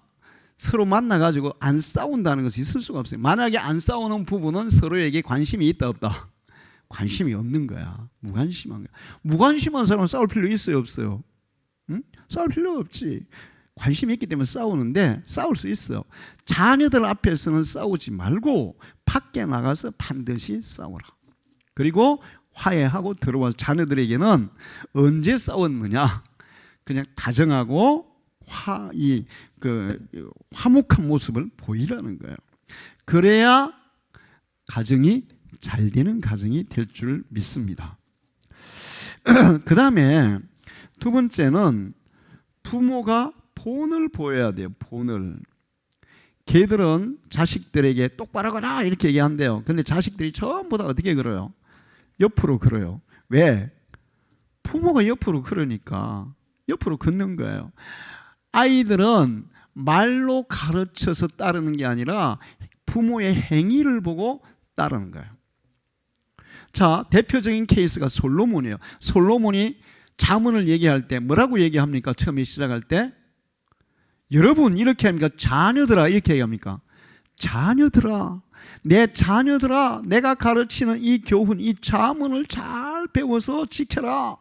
서로 만나가지고 안 싸운다는 것이 있을 수가 없어요. 만약에 안 싸우는 부부는 서로에게 관심이 있다 없다? 관심이 없는 거야. 무관심한 거야. 무관심한 사람은 싸울 필요 있어요, 없어요? 응? 싸울 필요가 없지. 관심이 있기 때문에 싸우는데 싸울 수 있어요. 자녀들 앞에서는 싸우지 말고 밖에 나가서 반드시 싸우라. 그리고 화해하고 들어와서 자녀들에게는 언제 싸웠느냐? 그냥 다정하고 화목한 모습을 보이라는 거예요. 그래야 가정이 잘 되는 가정이 될 줄 믿습니다. 그 다음에 두 번째는 부모가 본을 보여야 돼요. 본을. 걔들은 자식들에게 똑바로 가라 이렇게 얘기한대요. 근데 자식들이 전부 다 어떻게 걸어요? 옆으로 걸어요. 왜? 부모가 옆으로 걸으니까 옆으로 걷는 거예요. 아이들은 말로 가르쳐서 따르는 게 아니라 부모의 행위를 보고 따르는 거예요. 자, 대표적인 케이스가 솔로몬이에요. 솔로몬이 잠언을 얘기할 때 뭐라고 얘기합니까? 처음에 시작할 때 여러분 이렇게 합니까? 자녀들아 이렇게 얘기합니까? 자녀들아, 내 자녀들아, 내가 가르치는 이 교훈, 이 잠언을 잘 배워서 지켜라.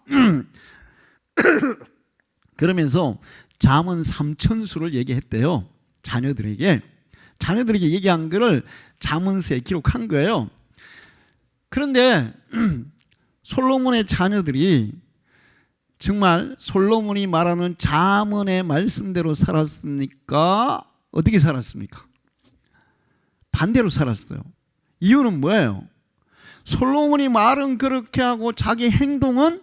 그러면서 잠언 3천수를 얘기했대요. 자녀들에게 얘기한 거를 잠언서에 기록한 거예요. 그런데 솔로몬의 자녀들이 정말 솔로몬이 말하는 잠언의 말씀대로 살았습니까? 어떻게 살았습니까? 반대로 살았어요. 이유는 뭐예요? 솔로몬이 말은 그렇게 하고 자기 행동은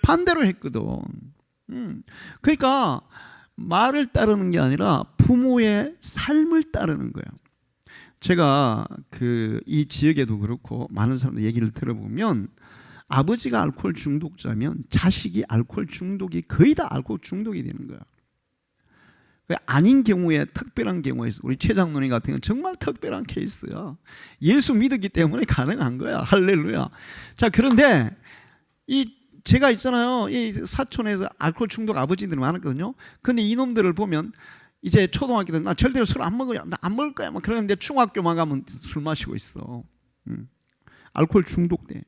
반대로 했거든. 그러니까 말을 따르는 게 아니라 부모의 삶을 따르는 거예요. 제가 이 지역에도 그렇고 많은 사람들 얘기를 들어보면 아버지가 알코올 중독자면 자식이 알코올 중독이 거의 다 알코올 중독이 되는 거야. 아닌 경우에 특별한 경우에 있어. 우리 최 장로님 같은 경우는 정말 특별한 케이스야. 예수 믿었기 때문에 가능한 거야. 할렐루야. 자, 그런데 제가 있잖아요. 이 사촌에서 알코올 중독 아버지들이 많았거든요. 근데 이놈들을 보면 이제 초등학교 때 나 절대로 술 안 먹어요. 나 안 먹을 거야. 막 그러는데 중학교만 가면 술 마시고 있어. 알코올 중독돼.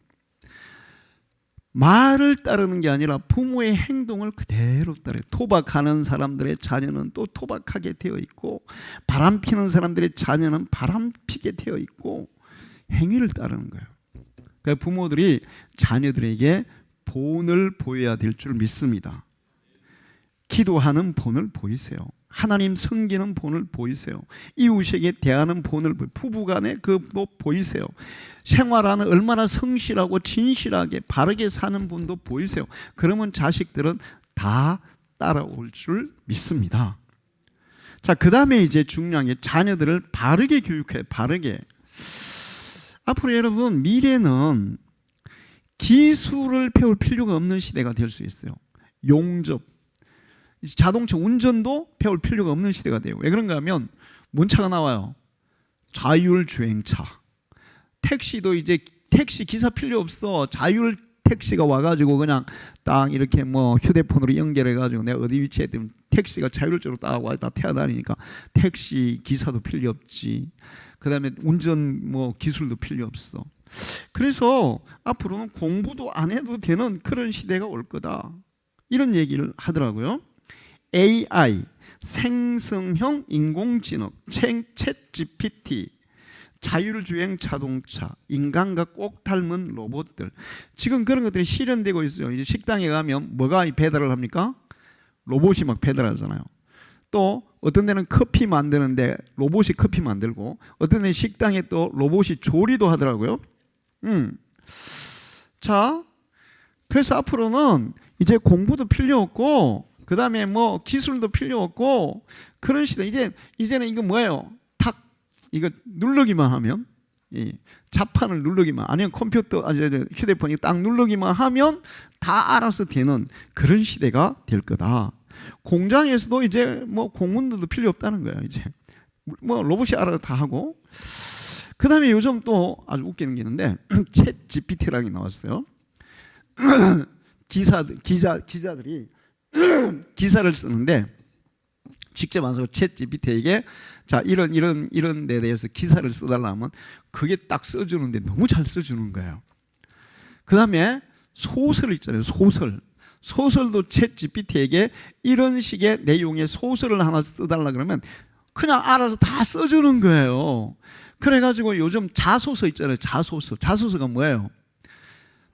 말을 따르는 게 아니라 부모의 행동을 그대로 따라요. 토박하는 사람들의 자녀는 또 토박하게 되어 있고, 바람 피는 사람들의 자녀는 바람 피게 되어 있고, 행위를 따르는 거예요. 그러니까 부모들이 자녀들에게 본을 보여야 될 줄 믿습니다. 기도하는 본을 보이세요. 하나님 섬기는 본을 보이세요. 이웃에게 대하는 본을 부부간의 그도 보이세요. 생활하는 얼마나 성실하고 진실하게 바르게 사는 분도 보이세요. 그러면 자식들은 다 따라올 줄 믿습니다. 자, 그 다음에 이제 중요한 게 자녀들을 바르게 교육해. 바르게. 앞으로 여러분 미래는 기술을 배울 필요가 없는 시대가 될 수 있어요. 용접, 자동차 운전도 배울 필요가 없는 시대가 돼요. 왜 그런가 하면 뭔 차가 나와요? 자율주행차. 택시도 이제 택시 기사 필요 없어. 자율 택시가 와가지고 그냥 딱 이렇게 뭐 휴대폰으로 연결해가지고 내가 어디 위치에 있든 택시가 자율적으로 딱 와다 태워다니니까 택시 기사도 필요 없지. 그 다음에 운전 뭐 기술도 필요 없어. 그래서 앞으로는 공부도 안 해도 되는 그런 시대가 올 거다. 이런 얘기를 하더라고요. AI, 생성형 인공지능, 챗 GPT, 자율주행 자동차, 인간과 꼭 닮은 로봇들. 지금 그런 것들이 실현되고 있어요. 이제 식당에 가면 뭐가 배달을 합니까? 로봇이 막 배달하잖아요. 또 어떤 데는 커피 만드는데 로봇이 커피 만들고, 어떤 데는 식당에 또 로봇이 조리도 하더라고요. 자, 그래서 앞으로는 이제 공부도 필요 없고, 그 다음에 뭐 기술도 필요 없고 그런 시대. 이제는 이거 뭐예요? 탁 이거 누르기만 하면, 자판을 누르기만, 아니면 컴퓨터, 휴대폰이 딱 누르기만 하면 다 알아서 되는 그런 시대가 될 거다. 공장에서도 이제 뭐 공무원들도 필요 없다는 거예요. 이제 뭐 로봇이 알아서 다 하고. 그 다음에 요즘 또 아주 웃기는 게 있는데 챗 GPT라는 게 나왔어요. 기자들이 기사를 쓰는데 직접 와서 챗 GPT에게 자 이런 데 대해서 기사를 써달라 하면 그게 딱 써주는데 너무 잘 써주는 거예요. 그 다음에 소설 있잖아요. 소설도 챗 GPT에게 이런 식의 내용의 소설을 하나 써달라 그러면 그냥 알아서 다 써주는 거예요. 그래가지고 요즘 자소서 있잖아요. 자소서가 뭐예요?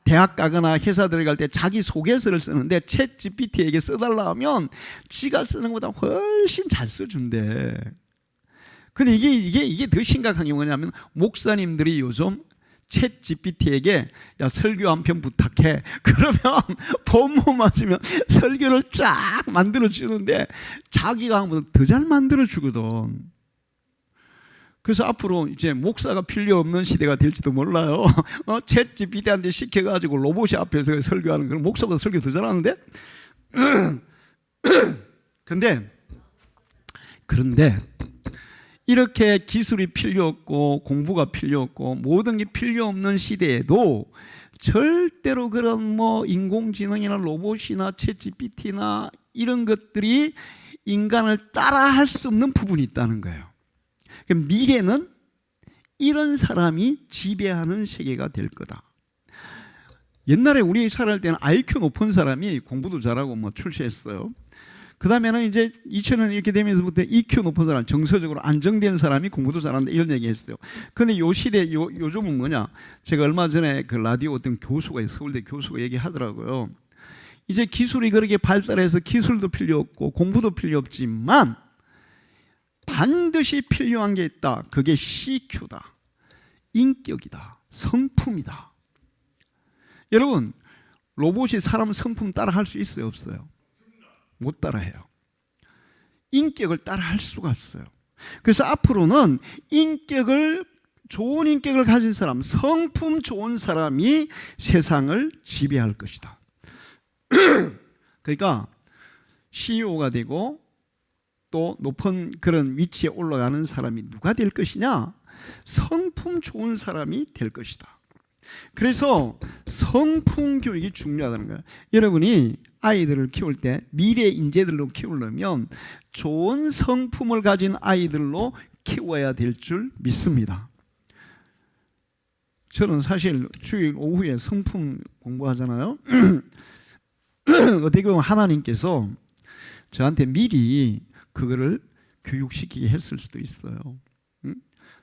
대학 가거나 회사 들어갈 때 자기 소개서를 쓰는데 챗 GPT에게 써달라 하면 지가 쓰는 것보다 훨씬 잘 써준대. 근데 이게 더 심각한 게 뭐냐면 목사님들이 요즘 챗 GPT에게 야 설교 한 편 부탁해. 그러면 본문 맞으면 설교를 쫙 만들어 주는데 자기가 하면 더 잘 만들어 주거든. 그래서 앞으로 이제 목사가 필요 없는 시대가 될지도 몰라요. 챗 GPT한테 시켜가지고 로봇이 앞에서 설교하는 그런 목사보다 설교 더 잘하는데. 그런데 이렇게 기술이 필요 없고 공부가 필요 없고 모든 게 필요 없는 시대에도 절대로 그런 뭐 인공지능이나 로봇이나 챗 GPT나 이런 것들이 인간을 따라할 수 없는 부분이 있다는 거예요. 미래는 이런 사람이 지배하는 세계가 될 거다. 옛날에 우리 살아갈 때는 IQ 높은 사람이 공부도 잘하고 뭐 출세했어요. 그 다음에는 이제 2000년 이렇게 되면서부터 EQ 높은 사람, 정서적으로 안정된 사람이 공부도 잘한다 이런 얘기 했어요. 근데 요 시대, 요즘은 뭐냐? 제가 얼마 전에 그 라디오 어떤 교수가, 서울대 교수가 얘기하더라고요. 이제 기술이 그렇게 발달해서 기술도 필요 없고 공부도 필요 없지만 반드시 필요한 게 있다. 그게 CQ다. 인격이다. 성품이다. 여러분, 로봇이 사람 성품 따라 할 수 있어요? 없어요? 못 따라해요. 인격을 따라할 수가 없어요. 그래서 앞으로는 좋은 인격을 가진 사람, 성품 좋은 사람이 세상을 지배할 것이다. 그러니까 CEO가 되고 또 높은 그런 위치에 올라가는 사람이 누가 될 것이냐? 성품 좋은 사람이 될 것이다. 그래서 성품 교육이 중요하다는 거예요. 여러분이 아이들을 키울 때 미래 인재들로 키우려면 좋은 성품을 가진 아이들로 키워야 될 줄 믿습니다. 저는 사실 주일 오후에 성품 공부하잖아요. 어떻게 보면 하나님께서 저한테 미리 그거를 교육시키게 했을 수도 있어요.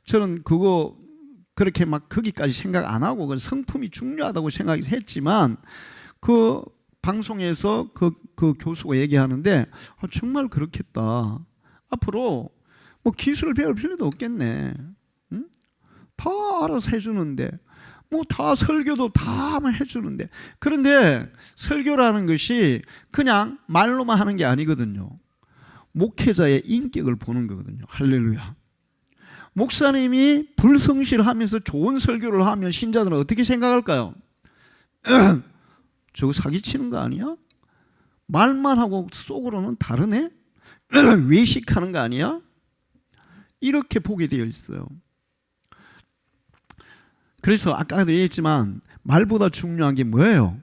저는 그거 그렇게 막 거기까지 생각 안 하고 그 성품이 중요하다고 생각했지만 그 방송에서 그 교수가 얘기하는데 정말 그렇겠다. 앞으로 뭐 기술을 배울 필요도 없겠네. 응? 다 알아서 해주는데 뭐 다 설교도 다 해주는데 그런데 설교라는 것이 그냥 말로만 하는 게 아니거든요. 목회자의 인격을 보는 거거든요. 할렐루야. 목사님이 불성실하면서 좋은 설교를 하면 신자들은 어떻게 생각할까요? 저거 사기치는 거 아니야? 말만 하고 속으로는 다르네? 외식하는 거 아니야? 이렇게 보게 되어 있어요. 그래서 아까도 얘기했지만 말보다 중요한 게 뭐예요?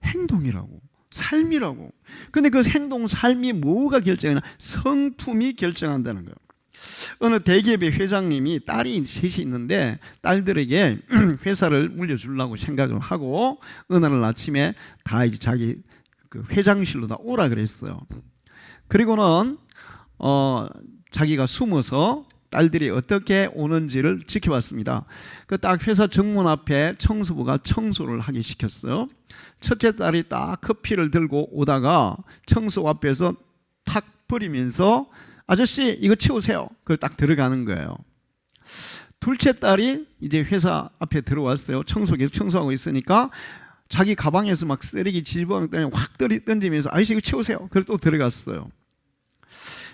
행동이라고, 삶이라고. 근데 그 행동, 삶이 뭐가 결정하냐? 성품이 결정한다는 거예요. 어느 대기업의 회장님이 딸이 셋이 있는데 딸들에게 회사를 물려주려고 생각을 하고 어느 날 아침에 다 자기 그 회장실로 다 오라 그랬어요. 그리고는 자기가 숨어서 딸들이 어떻게 오는지를 지켜봤습니다. 그 딱 회사 정문 앞에 청소부가 청소를 하게 시켰어요. 첫째 딸이 딱 커피를 들고 오다가 청소 앞에서 탁 버리면서 아저씨 이거 치우세요. 그걸 딱 들어가는 거예요. 둘째 딸이 이제 회사 앞에 들어왔어요. 계속 청소하고 있으니까 자기 가방에서 막 쓰레기 지저분한 거 확 던지면서 아저씨 이거 치우세요. 그걸 또 들어갔어요.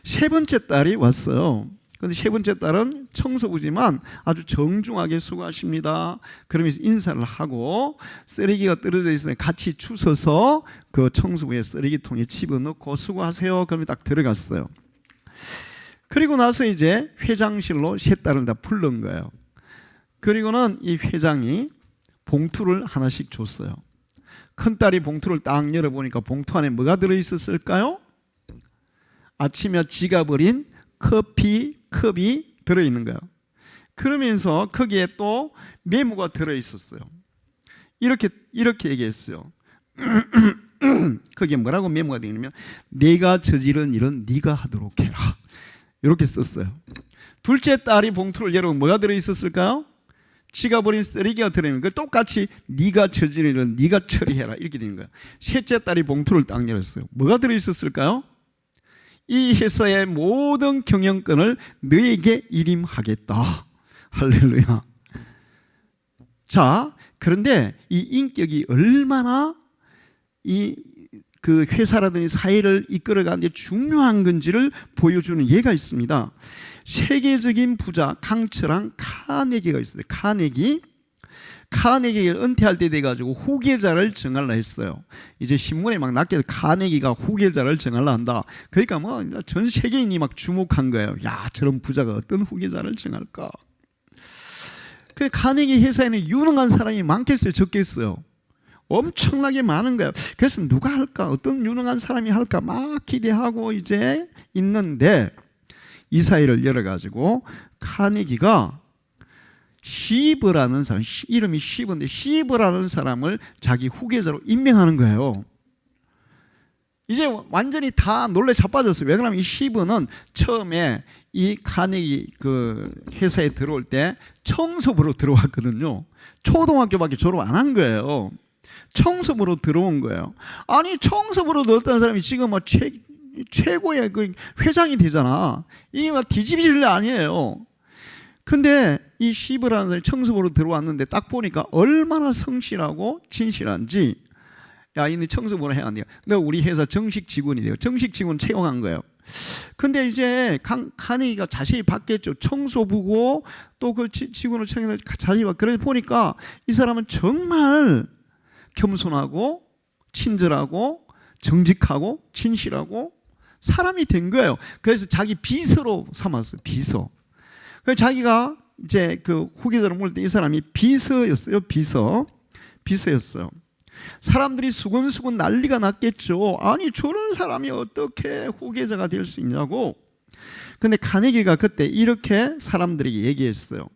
세 번째 딸이 왔어요. 근데 세 번째 딸은 청소부지만 아주 정중하게 수고하십니다. 그러면서 인사를 하고 쓰레기가 떨어져 있으니 같이 주워서 그 청소부의 쓰레기통에 집어넣고 수고하세요. 그러면 딱 들어갔어요. 그리고 나서 이제 회장실로 세 딸을 다 부른 거예요. 그리고는 이 회장이 봉투를 하나씩 줬어요. 큰 딸이 봉투를 딱 열어보니까 봉투 안에 뭐가 들어있었을까요? 아침에 지가 버린 커피 컵이 들어있는 거예요. 그러면서 거기에 또 메모가 들어있었어요. 이렇게 얘기했어요. 거기에 뭐라고 메모가 되어 있냐면 내가 저지른 일은 네가 하도록 해라. 이렇게 썼어요. 둘째 딸이 봉투를 열어보면 뭐가 들어있었을까요? 지가 버린 쓰레기가 들어있는 거 똑같이 네가 저지른 일은 네가 처리해라 이렇게 되는 거야. 셋째 딸이 봉투를 딱 열었어요. 뭐가 들어있었을까요? 이 회사의 모든 경영권을 너에게 일임하겠다. 할렐루야. 자, 그런데 이 인격이 얼마나 그 회사라든지 사회를 이끌어가는 데 중요한 건지를 보여주는 예가 있습니다. 세계적인 부자 강철한 카네기가 있어요. 카네기가 은퇴할 때 돼가지고 후계자를 정하려 했어요. 이제 신문에 막 났게 카네기가 후계자를 정하려 한다. 그러니까 뭐 전 세계인이 막 주목한 거예요. 야, 저런 부자가 어떤 후계자를 정할까? 그 카네기 회사에는 유능한 사람이 많겠어요, 적겠어요? 엄청나게 많은 거예요. 그래서 누가 할까? 어떤 유능한 사람이 할까? 막 기대하고 이제 있는데 이사회를 열어가지고 카네기가 시브라는 사람, 이름이 시브인데 시브라는 사람을 자기 후계자로 임명하는 거예요. 이제 완전히 다 놀래 자빠졌어요. 왜 그러냐면 이 시브는 처음에 이 카네기 그 회사에 들어올 때 청소부로 들어왔거든요. 초등학교밖에 졸업 안 한 거예요. 청소부로 들어온 거예요. 아니 청소부로 들어왔다는 사람이 지금 뭐 최고의 그 회장이 되잖아. 이게 막 뒤집질 일 아니에요. 근데 이 시브라는 사람이 청소부로 들어왔는데 딱 보니까 얼마나 성실하고 진실한지, 야, 이네 청소부로 해야 안 돼요. 너 우리 회사 정식 직원이 돼요. 정식 직원 채용한 거예요. 근데 이제 카네기가 자세히 봤겠죠. 청소부고 또 그 직원을 채용해서 자세히 봤. 그래서 보니까 이 사람은 정말 겸손하고 친절하고 정직하고 진실하고 사람이 된 거예요. 그래서 자기 비서로 삼았어요. 비서. 그래서 자기가 이제 그 후계자로 모을 때 이 사람이 비서였어요. 비서였어요. 사람들이 수근수근 난리가 났겠죠. 아니 저런 사람이 어떻게 후계자가 될 수 있냐고. 근데 카네기가 그때 이렇게 사람들에게 얘기했어요.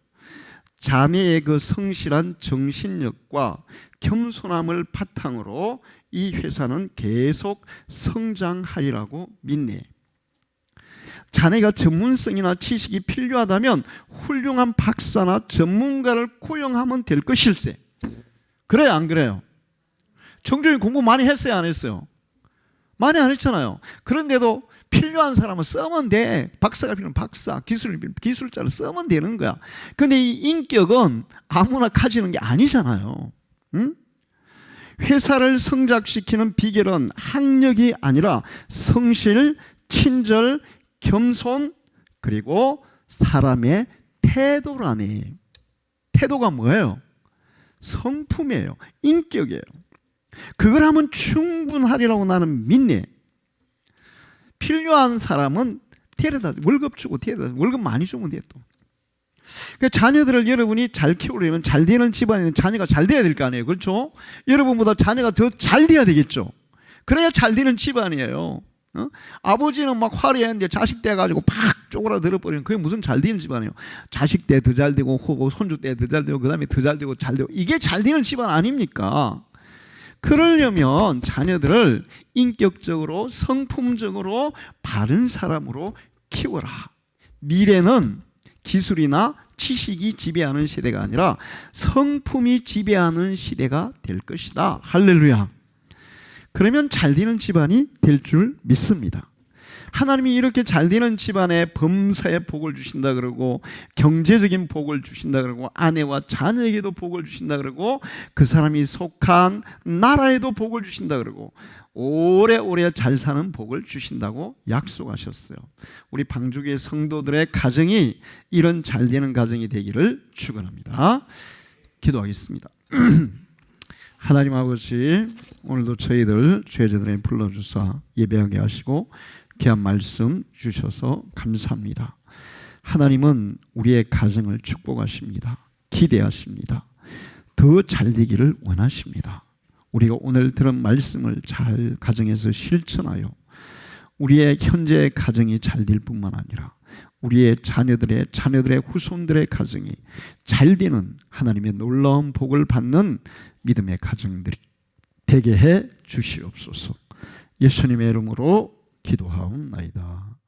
자네의 그 성실한 정신력과 겸손함을 바탕으로 이 회사는 계속 성장하리라고 믿네. 자네가 전문성이나 지식이 필요하다면 훌륭한 박사나 전문가를 고용하면 될 것일세. 그래요, 안 그래요? 정준이 공부 많이 했어요, 안 했어요? 많이 안 했잖아요. 그런데도 필요한 사람은 쓰면 돼. 박사가 필요한 박사, 기술자를 쓰면 되는 거야. 근데 이 인격은 아무나 가지는 게 아니잖아요. 응? 회사를 성장시키는 비결은 학력이 아니라 성실, 친절, 겸손, 그리고 사람의 태도라네. 태도가 뭐예요? 성품이에요. 인격이에요. 그걸 하면 충분하리라고 나는 믿네. 필요한 사람은 데려다, 월급 주고 데려다, 월급 많이 주면 돼 또. 그러니까 자녀들을 여러분이 잘 키우려면 잘 되는 집안에는 자녀가 잘 돼야 될 거 아니에요. 그렇죠? 여러분보다 자녀가 더 잘 돼야 되겠죠. 그래야 잘 되는 집안이에요. 아버지는 막 화려했는데 자식 때 가지고 팍 쪼그라들어버리면 그게 무슨 잘 되는 집안이에요. 자식 때 더 잘 되고 혹은 손주 때 더 잘 되고 그 다음에 더 잘 되고 잘 되고, 이게 잘 되는 집안 아닙니까? 그러려면 자녀들을 인격적으로 성품적으로 바른 사람으로 키워라. 미래는 기술이나 지식이 지배하는 시대가 아니라 성품이 지배하는 시대가 될 것이다. 할렐루야. 그러면 잘 되는 집안이 될 줄 믿습니다. 하나님이 이렇게 잘 되는 집안에 범사에 복을 주신다 그러고 경제적인 복을 주신다 그러고 아내와 자녀에게도 복을 주신다 그러고 그 사람이 속한 나라에도 복을 주신다 그러고 오래오래 잘 사는 복을 주신다고 약속하셨어요. 우리 방주교회 성도들의 가정이 이런 잘 되는 가정이 되기를 축원합니다. 기도하겠습니다. 하나님 아버지, 오늘도 저희들 죄제들에 불러주사 예배하게 하시고 귀한 말씀 주셔서 감사합니다. 하나님은 우리의 가정을 축복하십니다. 기대하십니다. 더 잘 되기를 원하십니다. 우리가 오늘 들은 말씀을 잘 가정에서 실천하여 우리의 현재 가정이 잘 될 뿐만 아니라 우리의 자녀들의 후손들의 가정이 잘 되는 하나님의 놀라운 복을 받는 믿음의 가정들이 되게 해 주시옵소서. 예수님의 이름으로 기도하옵나이다.